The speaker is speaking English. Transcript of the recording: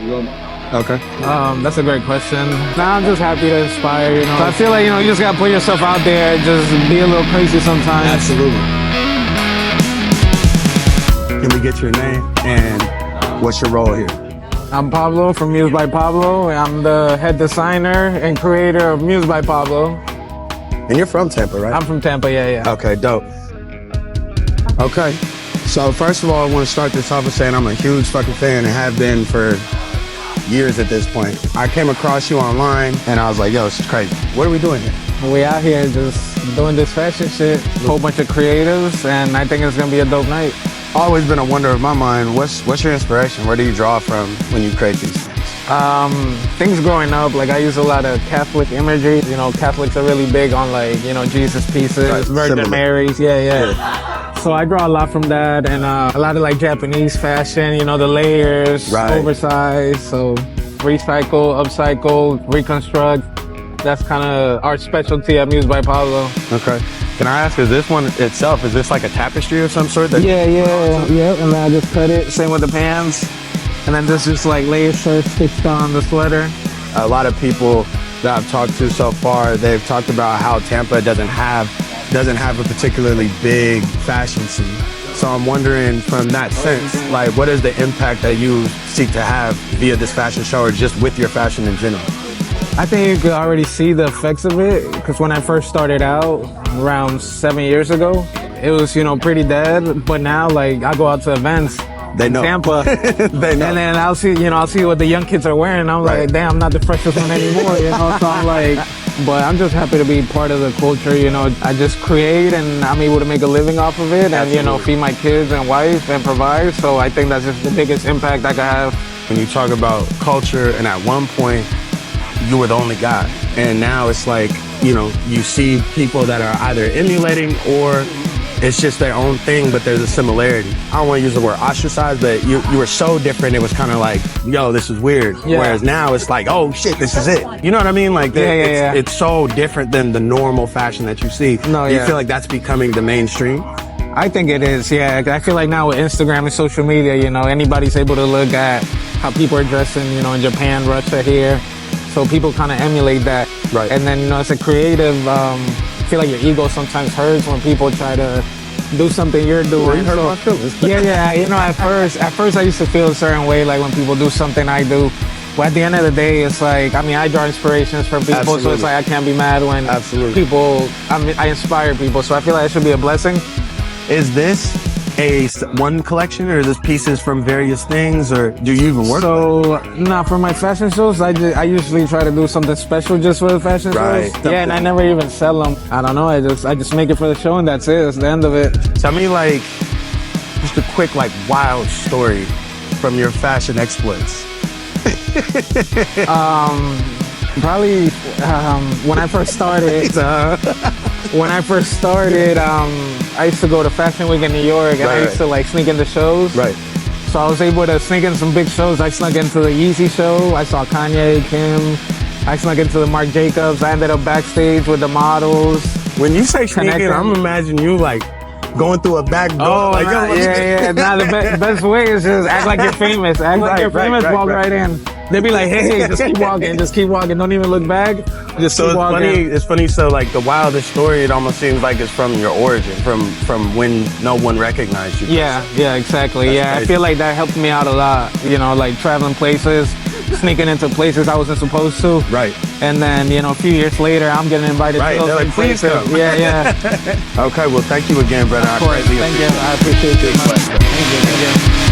Okay. That's a great question. Now I'm just happy to inspire, you know. So I feel like, you know, you just gotta put yourself out there, just be a little crazy sometimes. Absolutely. Can we get your name and what's your role here? I'm Pablo from MUSE by Pablo. I'm the head designer and creator of MUSE by Pablo. And you're from Tampa, right? I'm from Tampa, yeah. Okay, dope. Okay, so first of all, I want to start this off with saying I'm a huge fucking fan and have been for years at this point. I came across you online and I was like, yo, this is crazy. What are we doing here? We out here just doing this fashion shit. A whole bunch of creatives, and I think it's gonna be a dope night. Always been a wonder of my mind. What's your inspiration? Where do you draw from when you create these things? Things growing up, like I use a lot of Catholic imagery. You know, Catholics are really big on like, you know, Jesus pieces, right. Virgin Marys, yeah. So I draw a lot from that, and a lot of like Japanese fashion, you know, the layers, oversized. So recycle, upcycle, reconstruct. That's kind of our specialty at MUSE by Pablo. Okay. Can I ask, is this one itself, is this like a tapestry of some sort? Yeah. And then I just cut it. Same with the pants. And then this just like laser stitched on the sweater. A lot of people that I've talked to so far, they've talked about how Tampa doesn't have a particularly big fashion scene. So I'm wondering, from that sense, like, what is the impact that you seek to have via this fashion show, or just with your fashion in general? I think you could already see the effects of it, because when I first started out around 7 years ago, it was, you know, pretty dead. But now, like, I go out to events in Tampa, they know. And then I'll see what the young kids are wearing. I'm like, damn, I'm not the freshest one anymore, you know. So I'm like, but I'm just happy to be part of the culture, you know. I just create, and I'm able to make a living off of it, and you know, feed my kids and wife and provide. So I think that's just the biggest impact I could have. When you talk about culture, and at one point you were the only guy, and now it's like, you know, you see people that are either emulating or it's just their own thing, but there's a similarity. I don't want to use the word ostracized, but you were so different, it was kind of like, yo, this is weird. Yeah. Whereas now it's like, oh shit, this is it. You know what I mean? Like, it's so different than the normal fashion that you see. No, Do you feel like that's becoming the mainstream? I think it is, yeah. I feel like now with Instagram and social media, you know, anybody's able to look at how people are dressing, you know, in Japan, Russia, here. So people kind of emulate that. Right. And then, you know, as a creative, I feel like your ego sometimes hurts when people try to do something you're doing. You hurt my feelings. Yeah. You know, at first I used to feel a certain way, like when people do something I do. But at the end of the day, it's like, I mean, I draw inspirations from people, Absolutely. so it's like I can't be mad when people, I inspire people. So I feel like it should be a blessing. Is this one collection, or is this pieces from various things, or do you even work? So, nah, for my fashion shows, I usually try to do something special just for the fashion shows. Yeah, and I never even sell them. I don't know, I just make it for the show, and that's it. It's the end of it. Tell me, like, just a quick, like, wild story from your fashion exploits. Probably when I first started. I used to go to Fashion Week in New York, and I used to like sneak into shows. Right. So I was able to sneak in some big shows. I snuck into the Yeezy show. I saw Kanye, Kim. I snuck into the Marc Jacobs. I ended up backstage with the models. When you say sneaking, I'm imagining you like going through a back door. Oh, like, yeah. Nah, the best way is just act like you're famous. Act like you're famous, walk right in. They'd be like, hey, just keep walking. Don't even look back. Just keep walking. It's funny. So like the wildest story, it almost seems like it's from your origin, from when no one recognized you. Yeah, exactly. That's crazy. I feel like that helped me out a lot. You know, like traveling places, sneaking into places I wasn't supposed to. Right. And then, you know, a few years later, I'm getting invited to those like, please places. come. Yeah. Okay, well, thank you again, brother. Of course. Thank you. I appreciate it. Thank you.